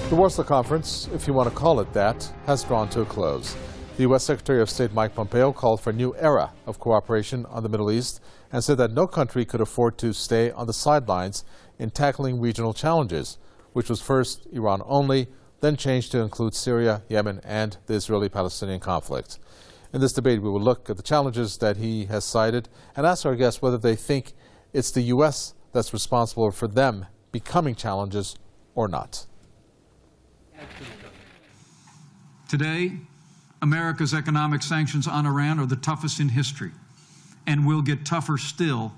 The Warsaw Conference, if you want to call it that, has drawn to a close. The U.S. Secretary of State Mike Pompeo called for a new era of cooperation on the Middle East and said that no country could afford to stay on the sidelines in tackling regional challenges, which was first Iran only, then changed to include Syria, Yemen, and the Israeli-Palestinian conflict. In this debate, we will look at the challenges that he has cited and ask our guests whether they think it's the U.S. that's responsible for them becoming challenges or not. Today, America's economic sanctions on Iran are the toughest in history and will get tougher still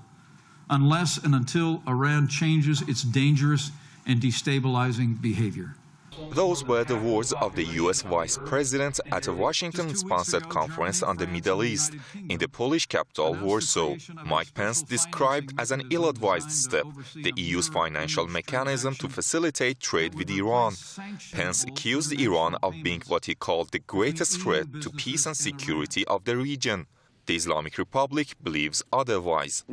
unless and until Iran changes its dangerous and destabilizing behavior. Those were the words of the U.S. Vice President at a Washington-sponsored conference on the Middle East in the Polish capital, Warsaw. Mike Pence described as an ill-advised step the EU's financial mechanism to facilitate trade with Iran. Pence accused Iran of being what he called the greatest threat to peace and security of the region. The Islamic Republic believes otherwise.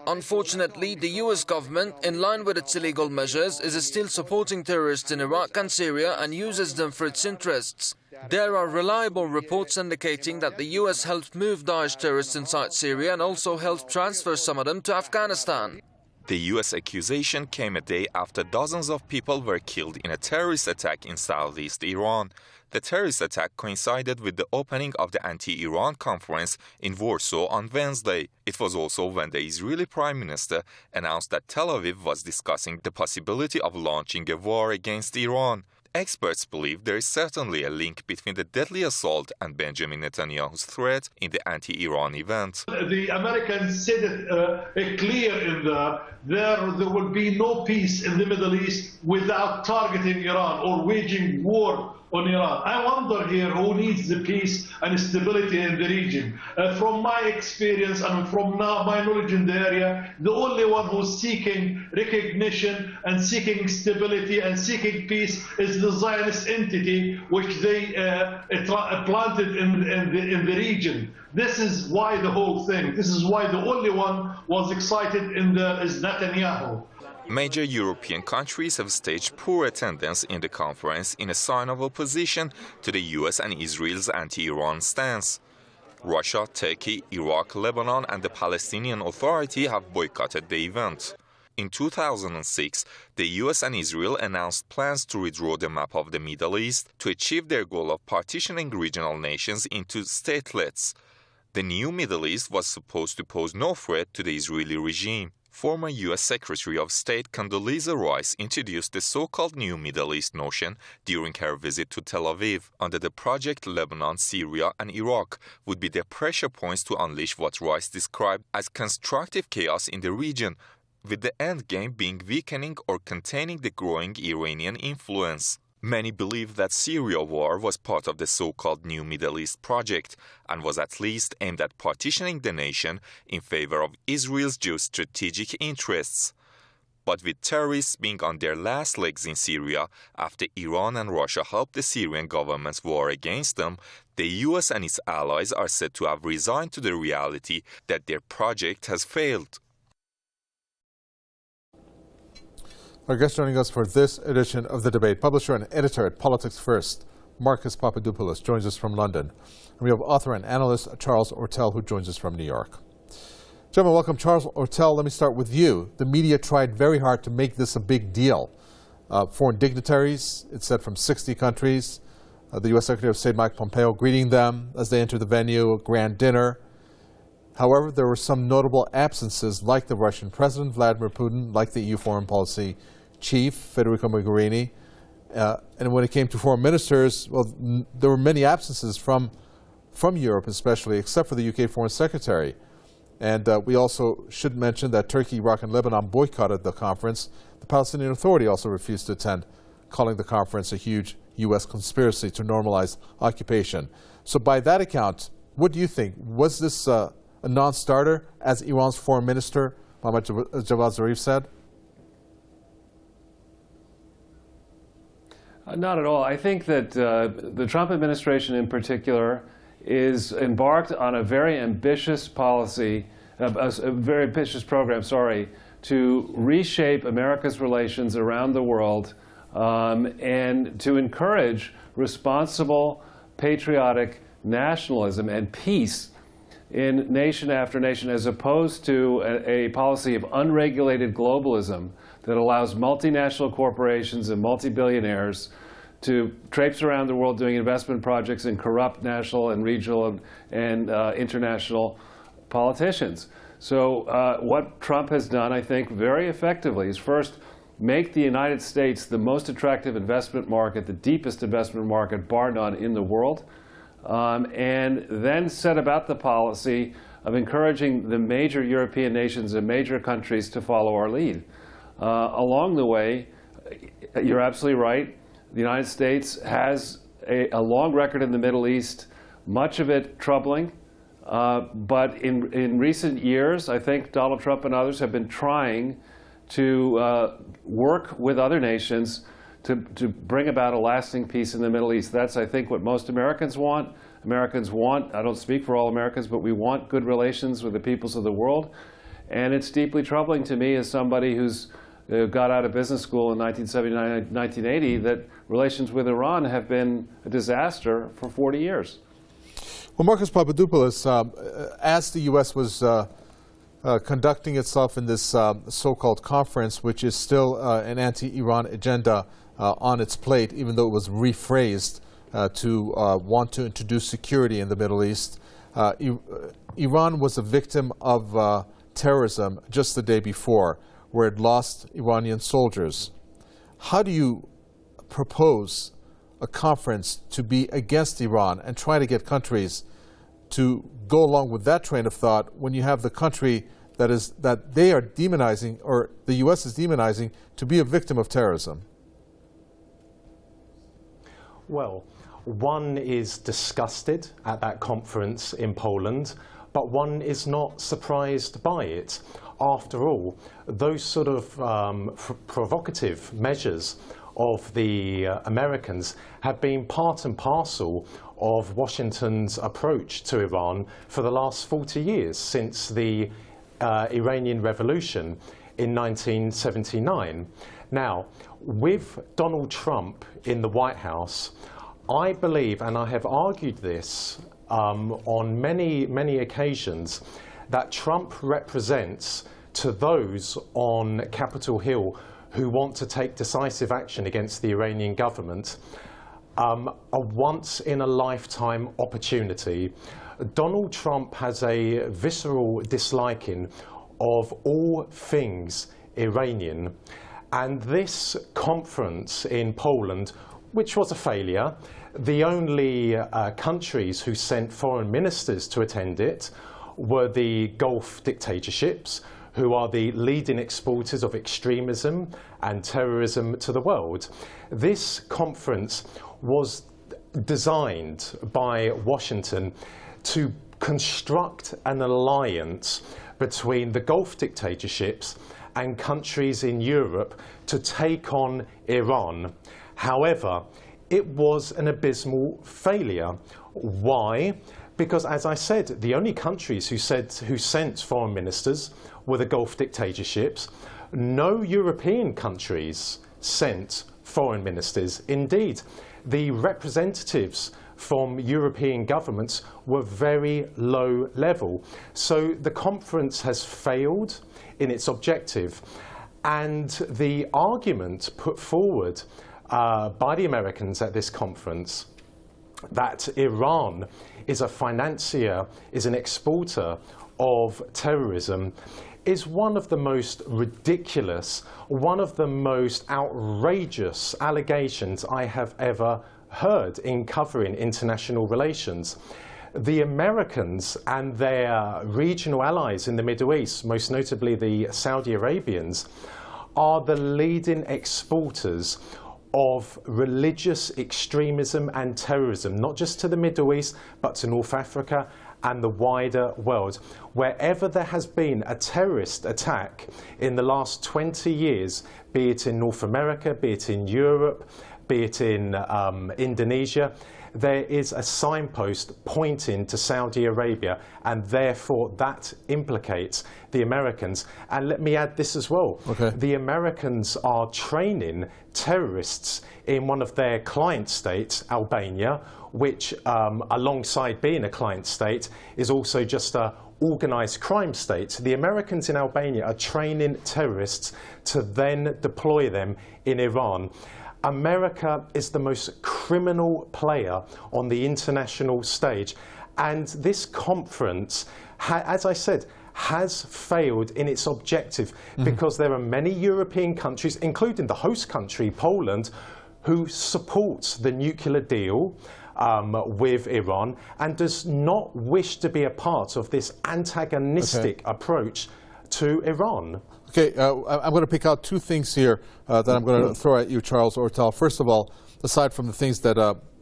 Unfortunately, the U.S. government, in line with its illegal measures, is still supporting terrorists in Iraq and Syria and uses them for its interests. There are reliable reports indicating that the U.S. helped move Daesh terrorists inside Syria and also helped transfer some of them to Afghanistan. The U.S. accusation came a day after dozens of people were killed in a terrorist attack in southeast Iran. The terrorist attack coincided with the opening of the anti-Iran conference in Warsaw on Wednesday. It was also when the Israeli Prime Minister announced that Tel Aviv was discussing the possibility of launching a war against Iran. Experts believe there is certainly a link between the deadly assault and Benjamin Netanyahu's threat in the anti-Iran event. The Americans said it clear in there will be no peace in the Middle East without targeting Iran or waging war on Iran. I wonder here who needs the peace and stability in the region. From my experience and from now my knowledge in the area, the only one who's seeking recognition and seeking stability and seeking peace is the Zionist entity which they planted in the region. This is why the whole thing, this is why the only one was excited is Netanyahu. Major European countries have staged poor attendance in the conference in a sign of opposition to the US and Israel's anti-Iran stance. Russia, Turkey, Iraq, Lebanon, and the Palestinian Authority have boycotted the event. In 2006, the US and Israel announced plans to redraw the map of the Middle East to achieve their goal of partitioning regional nations into statelets. The new Middle East was supposed to pose no threat to the Israeli regime. Former U.S. Secretary of State Condoleezza Rice introduced the so-called New Middle East notion during her visit to Tel Aviv. Under the project, Lebanon, Syria, and Iraq would be the pressure points to unleash what Rice described as constructive chaos in the region, with the end game being weakening or containing the growing Iranian influence. Many believe that Syria war was part of the so-called New Middle East project and was at least aimed at partitioning the nation in favor of Israel's geostrategic interests. But with terrorists being on their last legs in Syria after Iran and Russia helped the Syrian government's war against them, the US and its allies are said to have resigned to the reality that their project has failed. Our guest joining us for this edition of The Debate, publisher and editor at Politics First, Marcus Papadopoulos, joins us from London. And we have author and analyst Charles Ortel, who joins us from New York. Gentlemen, welcome. Charles Ortel, let me start with you. The media tried very hard to make this a big deal. Foreign dignitaries, it said from 60 countries, the U.S. Secretary of State Mike Pompeo greeting them as they entered the venue, a grand dinner. However, there were some notable absences, like the Russian President Vladimir Putin, like the EU Foreign Policy Chief Federico Mogherini, and when it came to foreign ministers, well, there were many absences from Europe, especially, except for the UK Foreign Secretary. And we also should mention that Turkey, Iraq, and Lebanon boycotted the conference. The Palestinian Authority also refused to attend, calling the conference a huge U.S. conspiracy to normalize occupation. So by that account, what do you think? Was this a non-starter, as Iran's Foreign Minister Mohammad Javad Zarif said? Not at all. I think that the Trump administration in particular is embarked on a very ambitious policy, a very ambitious program, to reshape America's relations around the world and to encourage responsible, patriotic nationalism and peace in nation after nation, as opposed to a policy of unregulated globalism that allows multinational corporations and multi-billionaires to traipse around the world doing investment projects and corrupt national and regional and international politicians. So what Trump has done, I think, very effectively is first make the United States the most attractive investment market, the deepest investment market, bar none, in the world, and then set about the policy of encouraging the major European nations and major countries to follow our lead. Along the way, you're absolutely right, the United States has a long record in the Middle East, much of it troubling. But in recent years, I think Donald Trump and others have been trying to work with other nations to bring about a lasting peace in the Middle East. That's, I think, what most Americans want. Americans want, I don't speak for all Americans, but we want good relations with the peoples of the world. And it's deeply troubling to me as somebody who's got out of business school in 1979, 1980, that relations with Iran have been a disaster for 40 years. Well, Marcus Papadopoulos, as the U.S. was conducting itself in this so-called conference, which is still an anti-Iran agenda on its plate, even though it was rephrased to want to introduce security in the Middle East, Iran was a victim of terrorism just the day before, where it lost Iranian soldiers. How do you propose a conference to be against Iran and try to get countries to go along with that train of thought when you have the country that they are demonizing, or the U.S. is demonizing, to be a victim of terrorism? Well, one is disgusted at that conference in Poland, but one is not surprised by it. After all, those sort of provocative measures of the Americans have been part and parcel of Washington's approach to Iran for the last 40 years, since the Iranian Revolution in 1979. Now, with Donald Trump in the White House, I believe, and I have argued this on many occasions, that Trump represents, to those on Capitol Hill who want to take decisive action against the Iranian government, a once-in-a-lifetime opportunity. Donald Trump has a visceral disliking of all things Iranian, and this conference in Poland, which was a failure, the only countries who sent foreign ministers to attend it were the Gulf dictatorships, who are the leading exporters of extremism and terrorism to the world. This conference was designed by Washington to construct an alliance between the Gulf dictatorships and countries in Europe to take on Iran. However, it was an abysmal failure. Why? Because, as I said, the only countries who sent foreign ministers were the Gulf dictatorships. No European countries sent foreign ministers. Indeed, the representatives from European governments were very low level. So the conference has failed in its objective. And the argument put forward by the Americans at this conference, that Iran is a financier, is an exporter of terrorism, is one of the most ridiculous, one of the most outrageous allegations I have ever heard in covering international relations. The Americans and their regional allies in the Middle East, most notably the Saudi Arabians, are the leading exporters of religious extremism and terrorism, not just to the Middle East, but to North Africa and the wider world. Wherever there has been a terrorist attack in the last 20 years, be it in North America, be it in Europe, be it in Indonesia, there is a signpost pointing to Saudi Arabia, and therefore that implicates the Americans. And let me add this as well. Okay. The Americans are training terrorists in one of their client states, Albania, which alongside being a client state is also just a organised crime state. The Americans in Albania are training terrorists to then deploy them in Iran. America is the most criminal player on the international stage, and this conference, as I said, has failed in its objective because there are many European countries, including the host country, Poland, who supports the nuclear deal with Iran and does not wish to be a part of this antagonistic approach to Iran. Okay, I'm going to pick out two things here that I'm going to throw at you, Charles Ortel. First of all, aside from the things that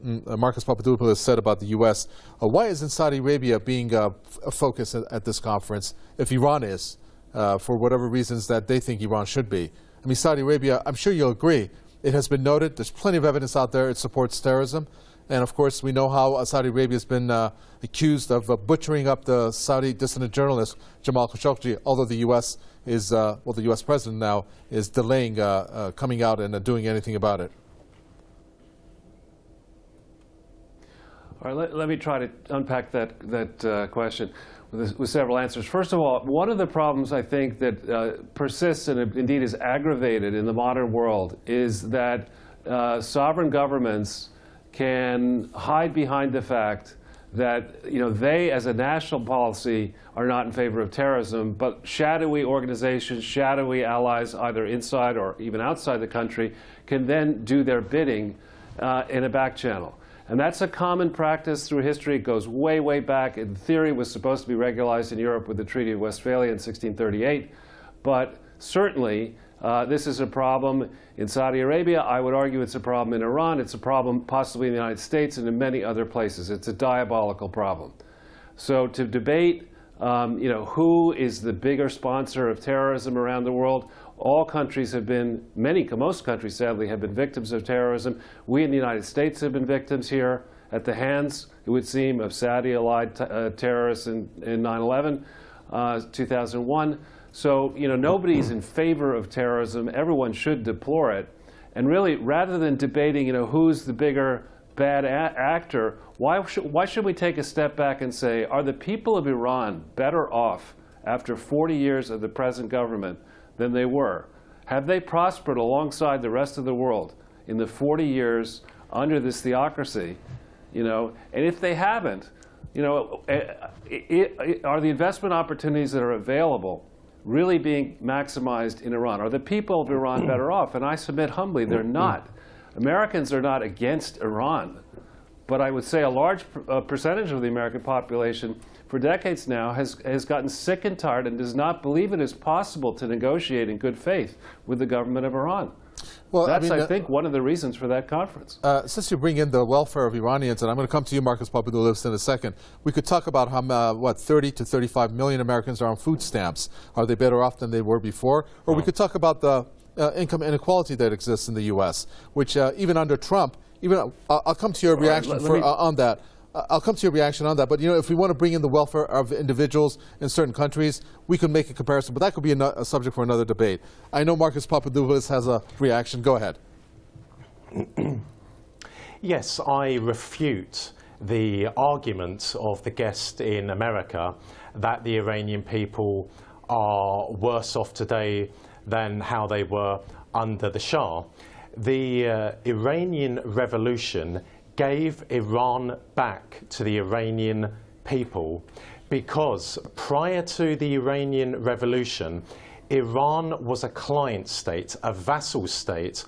Marcus Papadopoulos said about the U.S., why isn't Saudi Arabia being a focus at this conference if Iran is, for whatever reasons that they think Iran should be? I mean, Saudi Arabia, I'm sure you'll agree, it has been noted, there's plenty of evidence out there it supports terrorism. And of course, we know how Saudi Arabia has been accused of butchering up the Saudi dissident journalist Jamal Khashoggi, although the U.S. is, well, the U.S. president now is delaying coming out and doing anything about it. All right, let me try to unpack that question with several answers. First of all, one of the problems I think that persists and indeed is aggravated in the modern world is that sovereign governments can hide behind the fact that they, as a national policy, are not in favor of terrorism, but shadowy organizations, shadowy allies, either inside or even outside the country, can then do their bidding in a back channel. And that's a common practice through history. It goes way, way back. In theory, it was supposed to be regularized in Europe with the Treaty of Westphalia in 1638. But certainly, this is a problem in Saudi Arabia. I would argue it's a problem in Iran. It's a problem possibly in the United States and in many other places. It's a diabolical problem. So to debate, who is the bigger sponsor of terrorism around the world, all countries have been, most countries sadly have been victims of terrorism. We in the United States have been victims here at the hands, it would seem, of Saudi-allied terrorists in 9/11, 2001. So, nobody's in favor of terrorism. Everyone should deplore it. And really, rather than debating, who's the bigger bad actor, why should we take a step back and say, are the people of Iran better off after 40 years of the present government than they were? Have they prospered alongside the rest of the world in the 40 years under this theocracy? And if they haven't, are the investment opportunities that are available really being maximized in Iran? Are the people of Iran better off? And I submit humbly, they're not. Americans are not against Iran, but I would say a large percentage of the American population for decades now has gotten sick and tired and does not believe it is possible to negotiate in good faith with the government of Iran. Well, that's, I think, one of the reasons for that conference. Since you bring in the welfare of Iranians, and I'm going to come to you, Marcus Papadopoulos, in a second, we could talk about how, 30 to 35 million Americans are on food stamps. Are they better off than they were before? Or we could talk about the income inequality that exists in the U.S., which even under Trump, I'll come to your reaction on that. I'll come to your reaction on that. But, if we want to bring in the welfare of individuals in certain countries, we can make a comparison. But that could be a subject for another debate. I know Marcus Papadopoulos has a reaction. Go ahead. Yes, I refute the argument of the guest in America that the Iranian people are worse off today than how they were under the Shah. The Iranian Revolution gave Iran back to the Iranian people because prior to the Iranian Revolution, Iran was a client state, a vassal state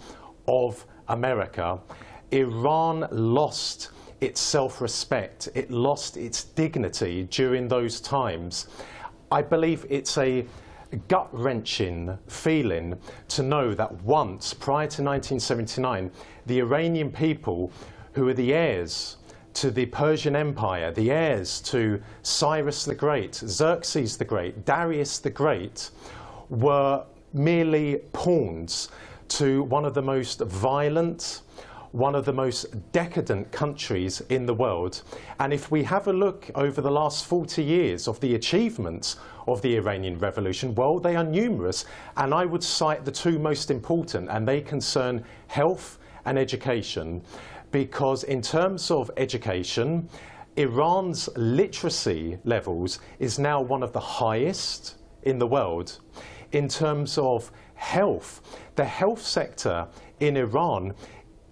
of America. Iran lost its self-respect, it lost its dignity during those times. I believe it's a gut-wrenching feeling to know that once, prior to 1979, the Iranian people, who are the heirs to the Persian Empire, the heirs to Cyrus the Great, Xerxes the Great, Darius the Great, were merely pawns to one of the most violent, one of the most decadent countries in the world. And if we have a look over the last 40 years of the achievements of the Iranian Revolution, well, they are numerous. And I would cite the two most important, and they concern health and education. Because in terms of education, Iran's literacy levels is now one of the highest in the world. In terms of health, the health sector in Iran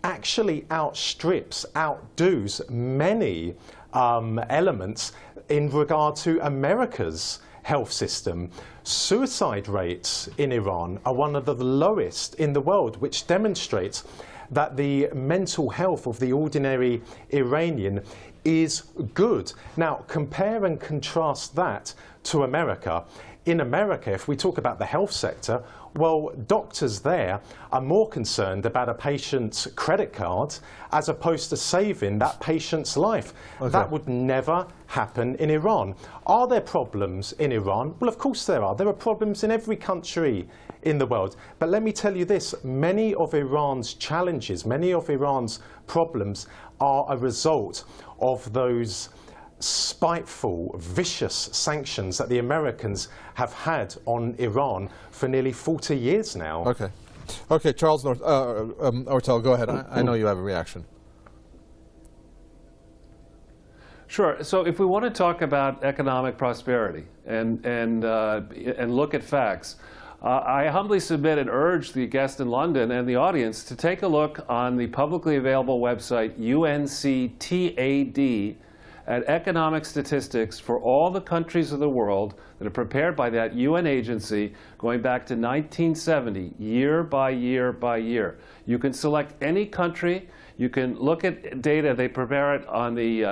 actually outdoes many elements in regard to America's health system. Suicide rates in Iran are one of the lowest in the world, which demonstrates that the mental health of the ordinary Iranian is good. Now, compare and contrast that to America. In America, if we talk about the health sector, well, doctors there are more concerned about a patient's credit card as opposed to saving that patient's life. Okay. That would never happen in Iran. Are there problems in Iran? Well, of course there are. There are problems in every country in the world. But let me tell you this, many of Iran's challenges, many of Iran's problems are a result of those spiteful, vicious sanctions that the Americans have had on Iran for nearly 40 years now. Okay. Okay, Charles Ortel, go ahead. I know you have a reaction. Sure. So if we want to talk about economic prosperity and look at facts, I humbly submit and urge the guest in London and the audience to take a look on the publicly available website UNCTAD at economic statistics for all the countries of the world that are prepared by that UN agency going back to 1970, year by year by year. You can select any country. You can look at data. They prepare it on the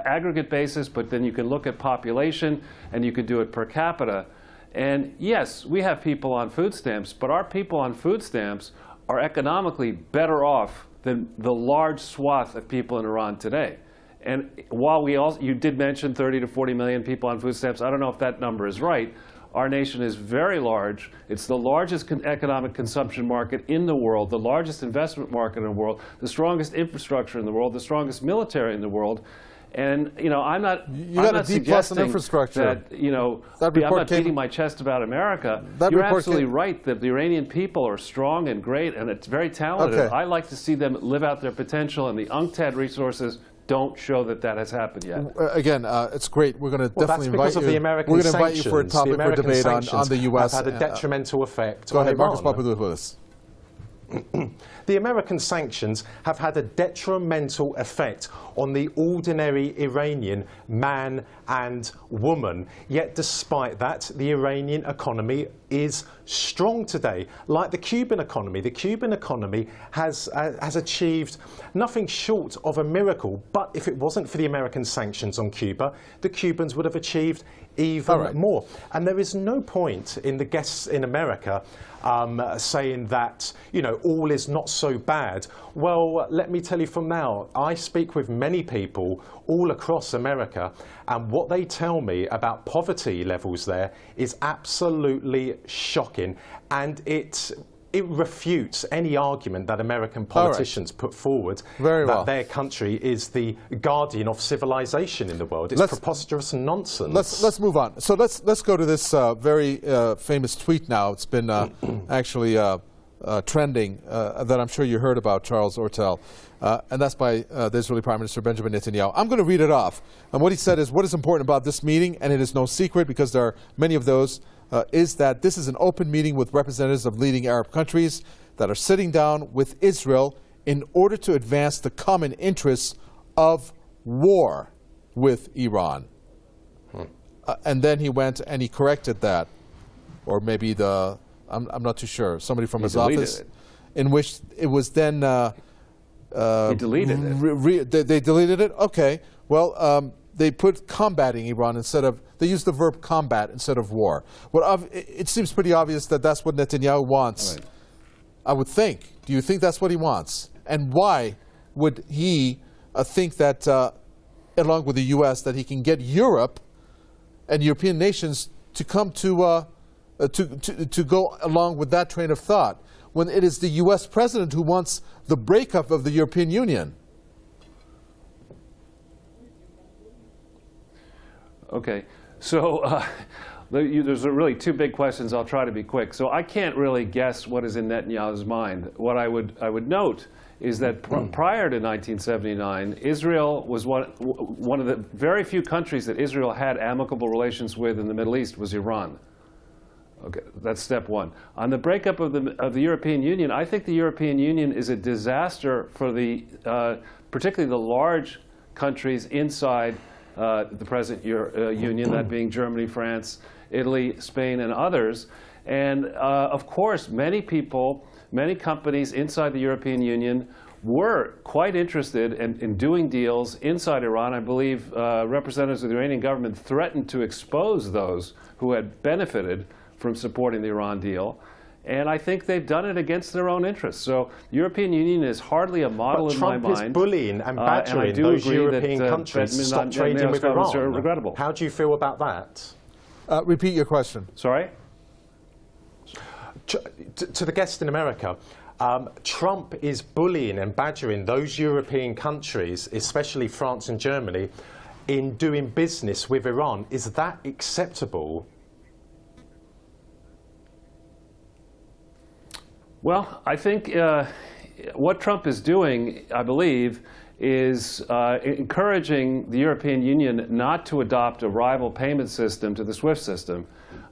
aggregate basis, but then you can look at population, and you can do it per capita. And yes, we have people on food stamps, but our people on food stamps are economically better off than the large swath of people in Iran today. And while you did mention 30 to 40 million people on food stamps, I don't know if that number is right. Our nation is very large. It's the largest economic consumption market in the world, the largest investment market in the world, the strongest infrastructure in the world, the strongest military in the world. And I'm not suggesting that I'm not beating my chest about America. You're absolutely right that the Iranian people are strong and great, and it's very talented. Okay. I like to see them live out their potential, and the UNCTAD resources don't show that that has happened yet. Again, it's great. We're going to definitely invite you. The American we're going to invite you for a topic for debate on the U.S. Have had a detrimental effect. Go ahead, Iran. Marcus Papadopoulos. The American sanctions have had a detrimental effect on the ordinary Iranian man and woman. Yet despite that, the Iranian economy is strong today. Like the Cuban economy has achieved nothing short of a miracle. But if it wasn't for the American sanctions on Cuba, the Cubans would have achieved even more. And there is no point in the guests in America saying that, all is not so bad. Well, let me tell you from now, I speak with many people all across America, and what they tell me about poverty levels there is absolutely shocking, and it refutes any argument that American politicians put forward that their country is the guardian of civilization in the world. It's preposterous nonsense. Let's move on. So let's go to this very famous tweet now. It's been actually trending that I'm sure you heard about, Charles Ortel, and that's by the Israeli Prime Minister Benjamin Netanyahu. I'm going to read it off. And what he said is, what is important about this meeting, and it is no secret because there are many of those, is that this is an open meeting with representatives of leading Arab countries that are sitting down with Israel in order to advance the common interests of war with Iran. And then he went and he corrected that, or maybe I'm not too sure, somebody from his office, in which it was then he deleted it. They deleted it? Okay. Well, they put combating Iran instead of, they used the verb combat instead of war. Well, it seems pretty obvious that that's what Netanyahu wants. Right. I would think. Do you think that's what he wants? And why would he think that, along with the U.S., that he can get Europe and European nations to come to go along with that train of thought? when it is the US president who wants the breakup of the European Union? Okay, so there's really two big questions. I'll try to be quick. So I can't really guess what is in Netanyahu's mind. What I would note is that prior to 1979, Israel was one of the very few countries that Israel had amicable relations with in the Middle East was Iran. Okay, that's step one. On the breakup of the European Union, I think the European Union is a disaster for the particularly the large countries inside the present Union, that being Germany, France, Italy, Spain, and others. And of course, many people, many companies inside the European Union were quite interested in doing deals inside Iran. I believe representatives of the Iranian government threatened to expose those who had benefited from supporting the Iran deal. And I think they've done it against their own interests. So the European Union is hardly a model in my mind. Trump is bullying and badgering those European countries to stop trading with Iran. Regrettable. How do you feel about that? Repeat your question. Sorry? To the guest in America, Trump is bullying and badgering those European countries, especially France and Germany, in doing business with Iran. Is that acceptable? Well, I think what Trump is doing, I believe, is encouraging the European Union not to adopt a rival payment system to the SWIFT system.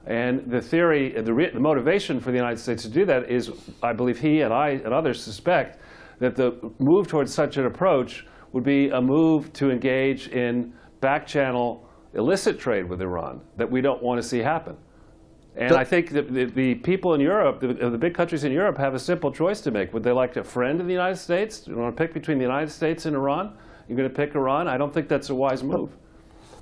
And the theory, the motivation for the United States to do that is, I believe he and I and others suspect, that the move towards such an approach would be a move to engage in back-channel illicit trade with Iran that we don't want to see happen. And I think that the people in Europe, the big countries in Europe, have a simple choice to make. Would they like a friend of the United States? Do you want to pick between the United States and Iran? You're going to pick Iran? I don't think that's a wise move.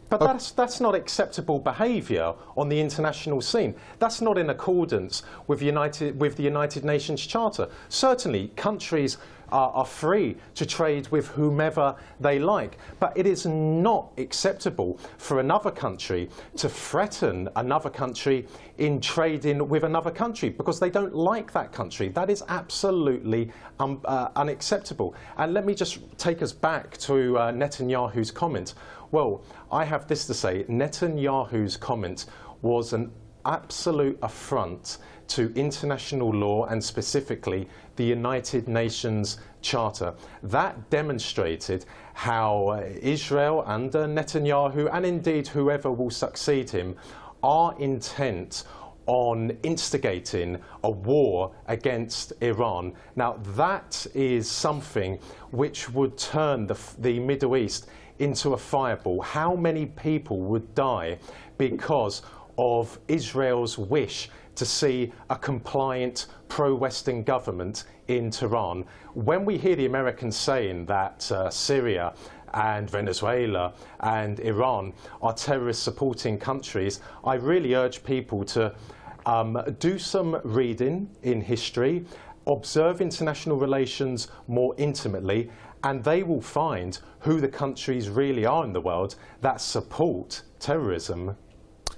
But that's not acceptable behaviour on the international scene. That's not in accordance with the United Nations Charter. Certainly, countries are free to trade with whomever they like, but it is not acceptable for another country to threaten another country in trading with another country because they don't like that country. That is absolutely unacceptable. And let me just take us back to Netanyahu's comment. Well, I have this to say. Netanyahu's comment was an absolute affront to international law and specifically the United Nations Charter. That demonstrated how Israel under Netanyahu, and indeed whoever will succeed him, are intent on instigating a war against Iran. Now that is something which would turn the Middle East into a fireball. How many people would die because of Israel's wish to see a compliant pro-Western government in Tehran? When we hear the Americans saying that Syria and Venezuela and Iran are terrorist supporting countries, I really urge people to do some reading in history, observe international relations more intimately, and they will find who the countries really are in the world that support terrorism.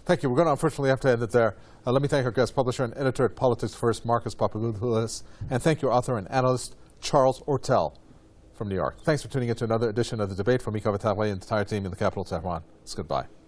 Thank you. We're going to unfortunately have to end it there. Let me thank our guest, publisher and editor at Politics First, Marcus Papadopoulos, and thank you, author and analyst Charles Ortel from New York. Thanks for tuning in to another edition of The Debate. From me, Kaveh and the entire team in the capital, Tehran. It's goodbye.